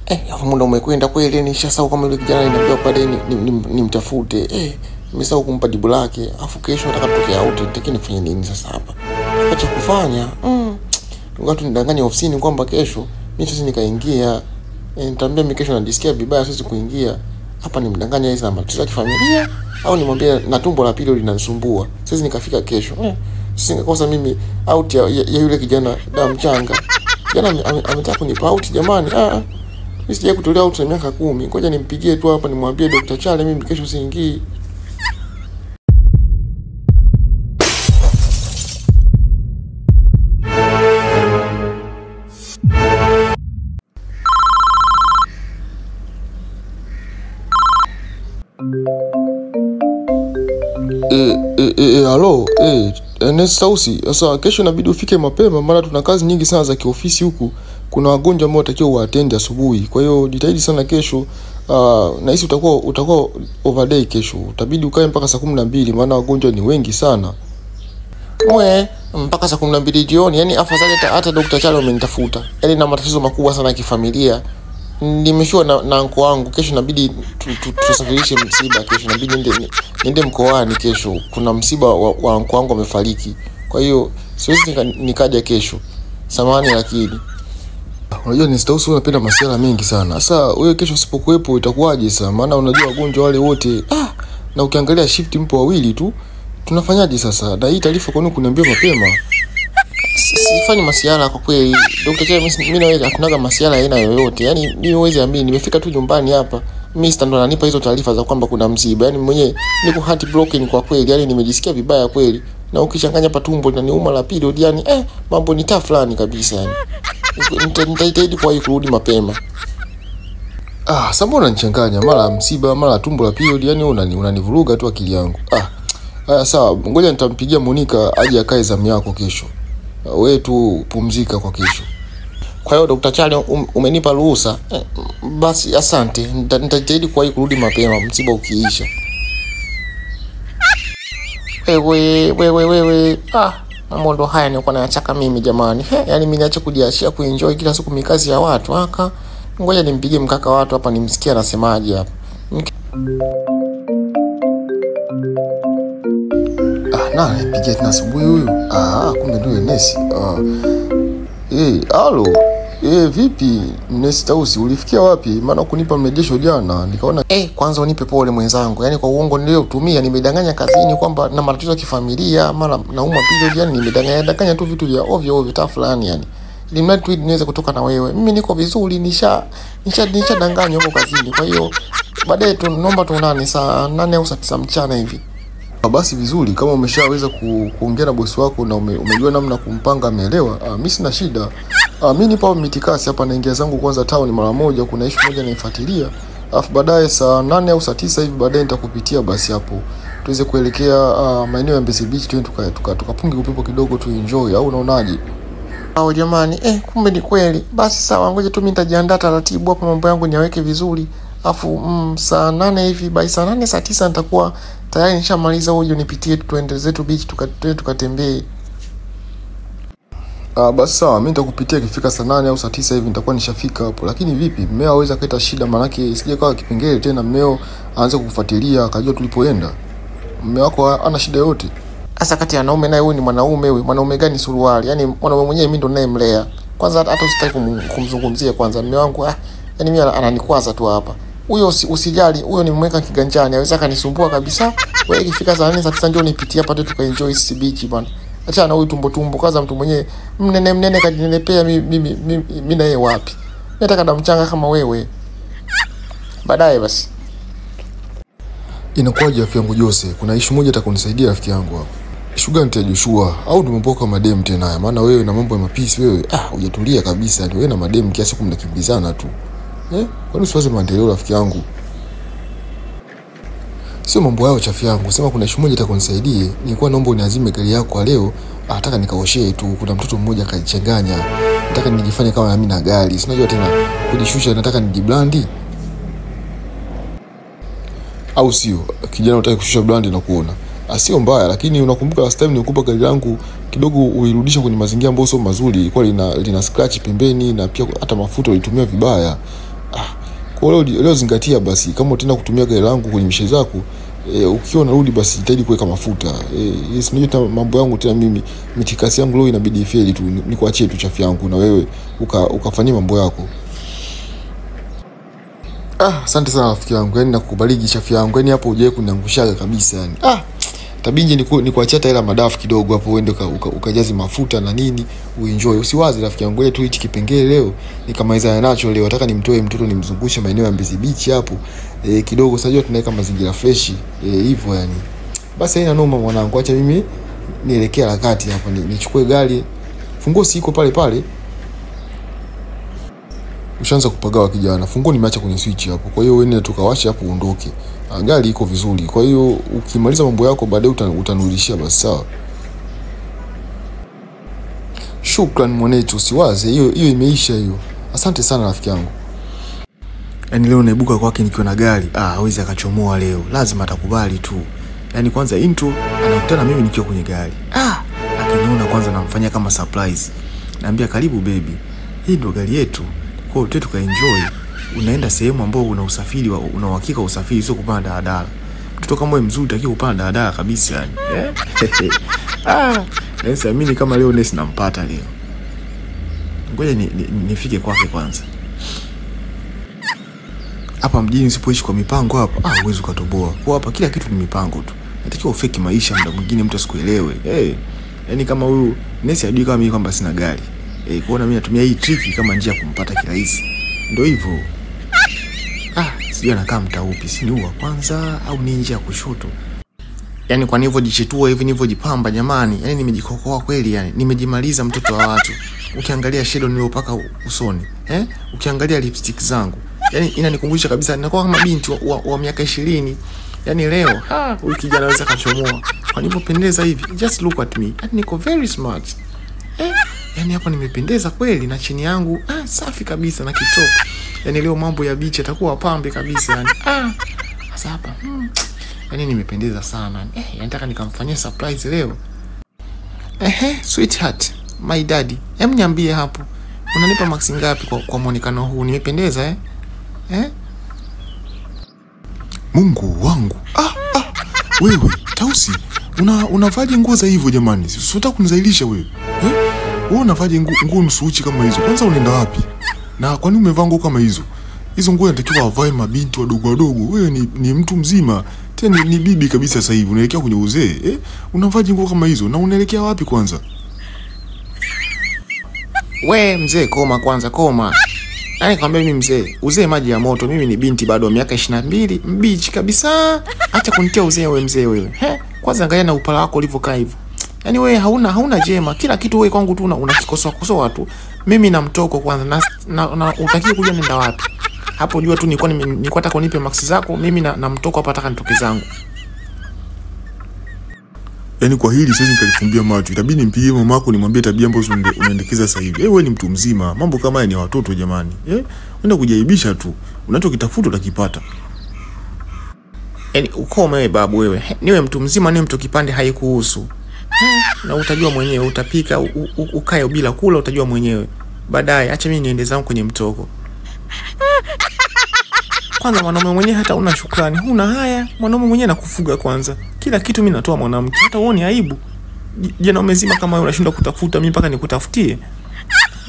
Hapo muda umekwenda kweli, nishasahau kama yule kijana aliniambia pale nimtafute. Nimesahau kumpa jibu lake. Afu kesho nataka tutoke out, nitaki nifanye nini sasa hapa? Acha kufanya. Watu nidanganya ofisini kwamba kesho mimi sasa nikaingia. Nitamwambia mimi kesho najisikia vibaya siwezi kuingia. Hapa nimdanganya hizo matatizo ya kifamilia au nimwambie na tumbo la pili linanisumbua. Siwezi nikafika kesho. Sisi ngakosa mimi out ya yule kijana damu mchanga. Kijana ametaka kunipa out jamani. Mimi sija kutolea out na miaka 10. Ngoja nimpigie tu hapa nimwambie Dr. Chale mimi kesho siingii. Halo, Nestausi, sasa kesho inabidi ufike mapema maana tuna kazi nyingi sana za kiofisi huku. Kuna wagonjwa ambao watakiwa waattend asubuhi. Kwa hiyo jitahidi sana kesho. Na hisi utakuwa overday kesho. Utabidi ukae mpaka saa 12 maana wagonjwa ni wengi sana. Mpaka saa 12 jioni, yani afadhali hata Dr. Chalo amenitafuta. Yaani na matatizo makubwa sana ya kifamilia. Nimeshua na anko wangu kesho inabidi tusafirishe msiba kesho, inabidi niende mkoani kesho. Kuna msiba wa anko wangu amefariki. Kwa hiyo siwezi nikaja kesho. Samahani lakini unajua Nestausi unapenda masuala mengi sana. Sasa wewe kesho usipokuepo itakuwaje sasa? Maana unajua wagonjwa wale wote na ukiangalia shift mpo wawili tu. Tunafanyaje sasa? Na hii taarifa kwa nini kuniambia mapema? Sifanyi masiala kwa kweli. Dr. Chale mimi na wewe hatunaga masiala aina yoyote. Yaani mimi huwezi amini nimefika tu nyumbani hapa. Mr. ndo ananipa hizo taarifa za kwamba kuna msiba. Yaani mwenyewe niko heart broken kwa kweli. Yaani nimejisikia vibaya kweli. Na ukichanganya hapa tumbo linaniuma la period yani mambo ni tough fulani kabisa yani. Nitajitahidi kwa hiyo kurudi mapema. Sasa mbona unanichanganya mara msiba mara tumbo la period yani unanivuruga tu akili yangu. Haya sawa, ngoja nitampigia Monica aje akae zamu yako kesho. Wewe tu pumzika kwa kesho. Kwa hiyo Dr. Chale umenipa ruhusa. Basi asante. Nitajitahidi kwa hiyo kurudi mapema msiba ukiisha. Wewe. Mambo ndo haya nilikuwa nayachaka mimi jamani. Yaani mimi niache kujiachia kuenjoy kila siku mikazi ya watu. Ngoja nimpigie mkaka watu hapa nimsikie anasemaje hapa. Nipigie tena asubuhi huyu. Kumbe ndio Nesi. Halo. Vipi Nestausi ulifikia wapi? Maana kunipa mrejesho jana nikaona kwanza unipe pole mwenzangu. Yaani kwa uongo niliotumia nimedanganya kazini kwamba na matatizo ya kifamilia mara nauma period yani nimedanganya tu vitu vya ovyo vitu fulani yani. Ili mradi tu niweze kutoka na wewe. Mimi niko vizuri danganya huko kazini. Kwa hiyo baadaye tu naomba tuonane saa 8 au saa 9 mchana hivi. Basi vizuri kama umeshaweza kuongea na bosi wako na umejua namna kumpanga ameelewa. Mimi sina shida. Mimi nipo mitikasi hapa naingia zangu kwanza town mara moja, kuna issue moja naifuatilia. Alafu baadaye saa 8 au saa 9 hivi baadaye nitakupitia basi hapo. Tuweze kuelekea maeneo ya Mbezi Beach tukapunge upepo kidogo tu enjoy au unaonaje? Jamani, kumbe ni kweli. Basi sawa, ngoja tu mimi nitajiandaa taratibu hapa mambo yangu niweke vizuri. Alafu saa 8 hivi by saa 8 saa 9 nitakuwa tayari nishamaliza hoja nipitie tuende zetu beach tukatembee. Basi sawa, mimi nitakupitia ikifika saa 8 au saa 9 hivi nitakuwa nishafika hapo. Lakini vipi? Mmeo haweza kuleta shida maana yake isije kwa kipengele tena mmeo aanze kukufuatilia akajua tulipoenda. Mmeo wako ana shida yote. Sasa kati ya wanaume naye wewe ni mwanaume mwanaume gani suruali? Yaani mwanaume mwenyewe mimi ndo ninayemlea. Kwanza hata usitaki kumzungumzia kwanza mume wangu yaani mimi ananikwaza tu hapa. Huyo usijali, huyo nimweka kiganjani, haweza kanisumbua kabisa. Wewe ikifika saa 4 saa 9 ndio nipitie hapa tu tukaenjoy beach bwana. Acha na huyu tumbo kaza mtu mwenyewe mnene kadinenepea mimi na yeye wapi? Nataka damu mchanga kama wewe. Baadaye basi. Inakuwaje afya yangu Jose? Kuna issue moja atakunisaidia rafiki yangu hapo. Issue gani tena Joshua? Au tumempoka madem tena haya? Maana wewe na mambo ya mapisi wewe hujatulia kabisa. Wewe na madem kiasi kumnakimbizana tu. Kwani usiwaze maendeleo rafiki yangu? Sio mambo yao chafu yangu. Sema kuna issue moja itakunisaidia. Nilikuwa naomba uniazime gari yako leo. Nataka nikaoshee tu. Kuna mtoto mmoja kajichanganya. Nataka nijifanye kama mimi na gari. Si unajua tena kujishusha nataka nijiblandi. Au sio? Kijana unataka kushusha blandi na kuona. Sio mbaya lakini unakumbuka last time nilikupa gari langu kidogo uirudisha kwenye mazingira ambayo sio mazuri. Ilikuwa lina scratch pembeni na pia hata mafuta ulitumia vibaya. Kwa leo zingatia basi, kama utaenda kutumia gari langu kwenye mishe zako, ukiwa unarudi basi jitahidi kuweka mafuta. Yes, unajua mambo yangu tena mimi, mitikasi yangu leo inabidi ifeli tu, nikuachie tu chafu yangu na wewe ukafanyia mambo yako. Asante sana rafiki yangu, yani nakukubaliki chafu yangu, yani hapo hujawahi kuniangushaga kabisa yani. Tabinje ni kuachia hela madafu kidogo hapo, uende ukajazi mafuta na nini uenjoy. Usiwaze rafiki yangu, tu hichi kipengele leo nikamaliza nacho leo. Nataka nimtoe mtoto nimzungushe maeneo ya Mbezi Beach hapo kidogo. Sasa tunaweka mazingira fresh hivyo yani. Basi haina noma mwanangu, acha mimi nielekea harakati hapa, nichukue gari. Funguo siko pale pale. Ushaanza kupagawa kijana. Funguo nimeacha kwenye switch hapo. Kwa hiyo wewe tukawashe hapo uondoke. Gari iko vizuri. Kwa hiyo ukimaliza mambo yako baadaye utanurudishia basi, sawa? Shukran mwanetu, usiwaze. Hiyo imeisha hiyo. Asante sana rafiki yangu. Yaani leo naibuka kwake nikiwa na gari. Hawezi akachomoa leo. Lazima atakubali tu. Yaani kwanza intro anakutana mimi nikiwa kwenye gari. Akiniona kwanza namfanyia kama surprise. Naambia karibu baby. Hii ndio gari yetu. Kwa hiyo tukaenjoy. Unaenda sehemu ambayo una usafiri, una uhakika usafiri, sio kupanda daladala. Mtoto kama wewe mzuri utakiwa kupanda daladala kabisa yani. Sasa mimi kama leo Nesi nampata leo. Ngoja nifike kwake kwanza. Hapa mjini sipoishi kwa mipango hapa, huwezi ukatoboa. Kwa hapa kila kitu ni mipango tu. Natakiwa ufeki maisha, muda mwingine mtu asikuelewe. Yaani kama huyu Nesi hajui kama mimi kwamba sina gari. Kuona mimi natumia hii trick kama njia ya kumpata kirahisi. Ndio hivyo. Sijui anakaa mtaupi, si ni wa kwanza au ni njia kushoto. Yaani kwa nivyo jichetua hivi nivyo jipamba jamani. Yaani nimejikokoa kweli yani. Nimejimaliza mtoto wa watu. Ukiangalia shadow niliyopaka usoni, ukiangalia lipstick zangu. Yaani inanikumbusha kabisa ninakuwa kama binti wa miaka 20. Yaani leo, huyu kijana anaweza kachomoa. Kwa nivyo pendeza hivi. Just look at me. Yaani niko very smart. Yaani hapa nimependeza kweli na chini yangu safi kabisa na kitoko. Yaani leo mambo ya beach atakuwa pambe kabisa yani. Sasa hapa yaani nimependeza sana. Nataka nikamfanyia surprise leo. Sweetheart, my daddy. Niambie hapo. Unanipa max ngapi kwa muonekano huu? Nimependeza Mungu wangu. Wewe, Tausi, unavaje nguo za hivyo jamani? Unataka kunizailisha wewe? Wewe unavaje nguo nusu uchi kama hizo? Kwanza unaenda wapi? Na kwa nini umevaa nguo kama hizo? Hizo nguo inatakiwa avae mabinti wadogo. Wewe ni mtu mzima. Tena ni bibi kabisa sasa hivi. Unaelekea kwenye uzee. Unavaje nguo kama hizo? Na unaelekea wapi kwanza? We mzee, koma kwanza, koma. Yaani kwambia mimi mzee, uzee maji ya moto. Mimi ni binti bado miaka 22, mbichi kabisa. Acha kunitia uzee wewe mzee wewe. Kwanza angalia na upala wako ulivyokaa hivyo. Yaani wewe hauna jema. Kila kitu wewe kwangu tu unakikosoa tu. Mimi na mtoko kwanza na utakiwa kuja nenda wapi? Hapo jua tu nilikuwa nataka unipe max zako, mimi na mtoko hapa nataka nitoke zangu. Yaani kwa hili sasa nikalifumbia macho. Itabidi nimpigie mama yako nimwambie tabia ambazo unaendekeza sasa hivi. Wewe ni mtu mzima. Mambo kama haya ni watoto jamani. Unaenda kujaibisha tu. Unachokitafuta utakipata. Yaani ukome wewe babu wewe. Niwe mtu mzima niwe mtu kipande haikuhusu. Na utajua mwenyewe, utapika ukae bila kula utajua mwenyewe. Baadaye acha mimi niende zangu kwenye mtoko. Kwanza mwanaume mwenyewe hata una shukrani, huna haya. Mwanaume mwenyewe anakufuga kwanza. Kila kitu mimi natoa mwanamke. Hata uone aibu. Jana umezima kama wewe unashindwa kutafuta, mimi mpaka nikutafutie.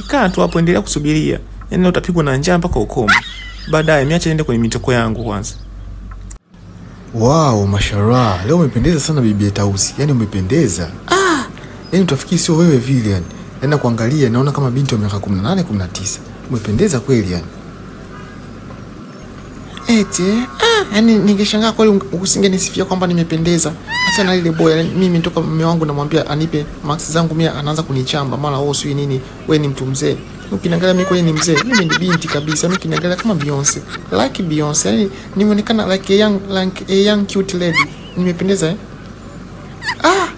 Kaa tu hapo endelea kusubiria. Yaani leo utapigwa na njaa mpaka ukome. Baadaye niache niende kwenye mitoko yangu kwanza. Wow, mashallah. Leo umependeza sana bibi Tausi. Yaani umependeza. Yaani utafikiri sio wewe vile yani. Yaani kuangalia naona kama binti wa miaka 18, 19. Umependeza kweli yani. Yaani ningeshangaa kweli usingenisifia kwamba nimependeza. Acha na ile boy, mimi nitoka mume wangu namwambia anipe max zangu, mimi anaanza kunichamba mara wewe sio nini, wewe ni mtu mzee. Ukiniangalia mimi kweli ni mzee. Mimi ni binti kabisa. Mimi kiniangalia kama Beyonce. Like Beyonce. Yaani nimeonekana like a young cute lady. Nimependeza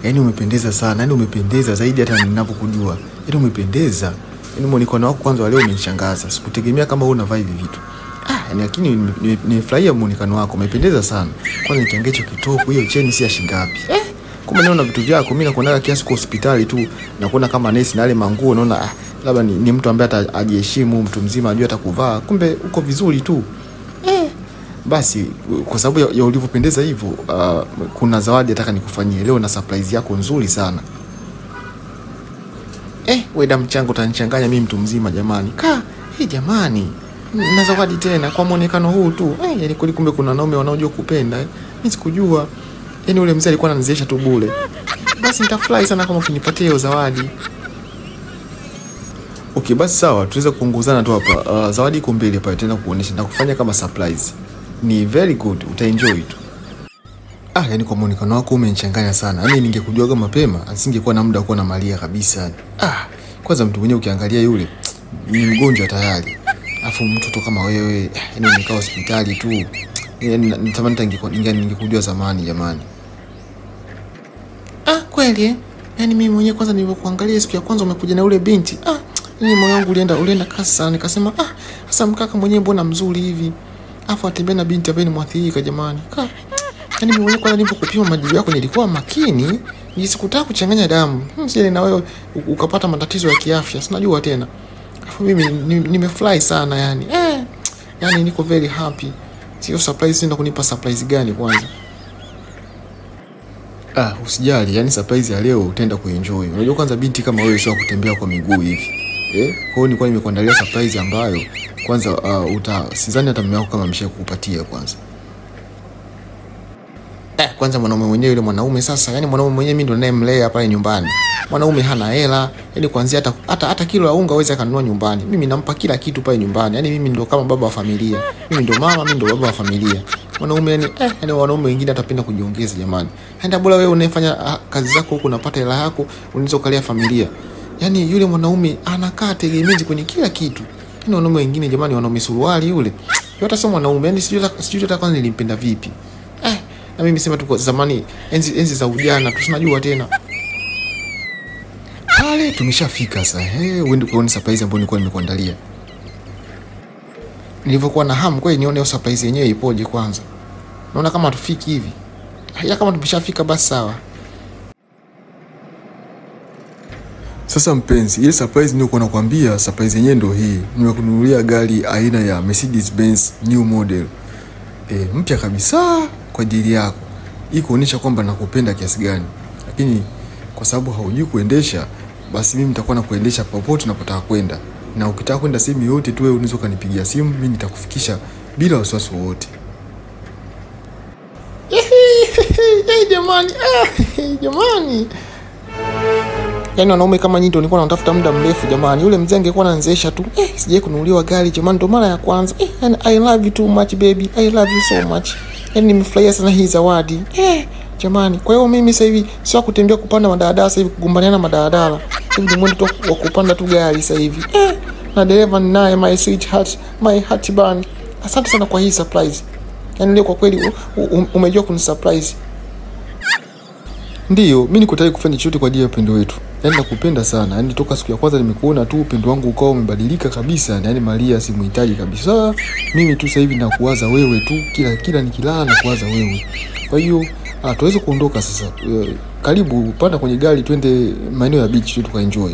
yaani umependeza sana. Yaani umependeza zaidi hata ninapokujua. Yaani umependeza. Yaani muonekano wako kwanza leo umenishangaza. Sikutegemea kama wewe unavaa hivi vitu. Lakini nimefurahia muonekano wako. Umependeza sana. Kwani nitangecho kitoko hiyo cheni si ya shilingi ngapi? Kumbe naona vitu vyako mimi nakuona kiasi kwa hospitali tu. Nakuona kama nesi na ile manguo naona labda ni mtu ambaye atajiheshimu, mtu mzima ajue atakuvaa. Kumbe uko vizuri tu. Basi kwa sababu ya ulivyopendeza hivyo, kuna zawadi nataka nikufanyie leo na surprise yako nzuri sana. Wewe damu changu utanichanganya mimi mtu mzima jamani. Jamani. Na zawadi tena kwa muonekano huu tu. Yani kumbe kuna wanaume wanaojua kupenda. Mimi sikujua. Yani ule mzee alikuwa ananizeesha tu bure. Basi nitafurahi sana kama ukinipatia hiyo zawadi. Okay, basi sawa, tuweza kuongozana tu hapa. Zawadi iko mbele hapa, tena kuonesha na kufanya kama surprise. Ni very good, utaenjoy tu. Yani kwa muonekano wako umenichanganya sana. Yani ningekujua kama mapema, asingekuwa na muda wa kuwa na Maria kabisa. Kwanza mtu mwenyewe ukiangalia yule ni mgonjwa tayari. Afu mtoto kama wewe, yani umekaa hospitali tu. Yani nitamani ningekujua zamani jamani. Kweli yani mimi mwenyewe kwanza nilipokuangalia siku ya kwanza umekuja na ule binti. Mimi moyo wangu ulienda kasi sana. Nikasema sasa mkaka mwenyewe mbona mzuri hivi? Afu atembea na binti ambaye ni mwathirika jamani. Yani mimi mwenyewe kwanza nilipokupima majibu yako nilikuwa makini, nisikutaka kuchanganya damu. Sije na wewe ukapata matatizo ya kiafya. Sinajua tena. Afu mimi nimefurahi sana yani. Yani niko very happy. Sio surprise, ndio kunipa surprise gani kwanza? Usijali, yani surprise ya leo utaenda kuenjoy. Unajua kwanza binti kama wewe sio kutembea kwa miguu hivi. Kwa hiyo nilikuwa nimekuandalia surprise ambayo kwanza sidhani hata mume wako kama ameshakupatia kwanza. Kwanza mwanaume mwenyewe yule mwanaume sasa, yani mwanaume mwenyewe mimi ndo ninayemlea pale nyumbani. Mwanaume hana hela, yani kuanzia hata kilo ya unga hawezi kanunua nyumbani. Mimi nampa kila kitu pale nyumbani. Yani mimi ndo kama baba wa familia. Mimi ndo mama, mimi ndo baba wa familia. Mwanaume yani wanaume wengine atapenda kujiongeza jamani. Hata bora wewe unayefanya kazi zako huko unapata hela yako, unaweza kulia familia. Yani yule mwanaume anakaa tegemezi kwenye kila kitu. Yani wanaume wengine jamani, wanaume suruali yule. Hata sio mwanaume, yani sijui hata kwanza nilimpenda vipi. Na mimi sema tuko zamani enzi za ujana tunajua tena. Pale tumeshafika sasa. Uende kuona surprise ambayo nilikuwa nimekuandalia. Nilivyokuwa na hamu kweli nione surprise yenyewe ipoje kwanza. Naona kama tufiki hivi. Kama tumeshafika basi sawa. Sasa mpenzi, ile surprise nilikuwa nakwambia, surprise yenyewe ndio hii. Nimekununulia gari aina ya Mercedes Benz new model. Mpya kabisa kwa ajili yako. Hii kuonyesha kwamba nakupenda kiasi gani. Lakini kwa sababu haujui kuendesha, basi mimi nitakuwa nakuendesha popote unapotaka kwenda. Na ukitaka kwenda sehemu yote tu wewe unaweza kanipigia simu, mimi nitakufikisha bila wasiwasi wote. Jamani, jamani. Yani wanaume kama nyinyi ndio nilikuwa natafuta muda mrefu jamani. Yule mzee angekuwa ananzeesha tu. Sije kununuliwa gari jamani, ndo mara ya kwanza. And I love you too much baby. I love you so much. Yani nimefurahia sana hii zawadi. Jamani, kwa hiyo mimi sasa hivi sio kutembea kupanda madaladala sasa hivi, kugombania na madaladala. Hivi ni mwendo tu wa kupanda tu gari sasa hivi. Na dereva naye my sweetheart, my heart band. Asante sana kwa hii surprise. Yani leo kwa kweli umejua kunisurprise. Ndio, mimi niko tayari kufanya chochote kwa ajili ya upendo wetu. Yani nakupenda sana. Yani toka siku ya kwanza nimekuona tu upendo wangu ukao umebadilika kabisa. Yani Maria simuhitaji kabisa. Mimi tu sasa hivi nakuwaza wewe tu. Kila nikilala nakuwaza wewe. Kwa hiyo tuweze kuondoka sasa. Karibu panda kwenye gari twende maeneo ya beach tu tukaenjoy.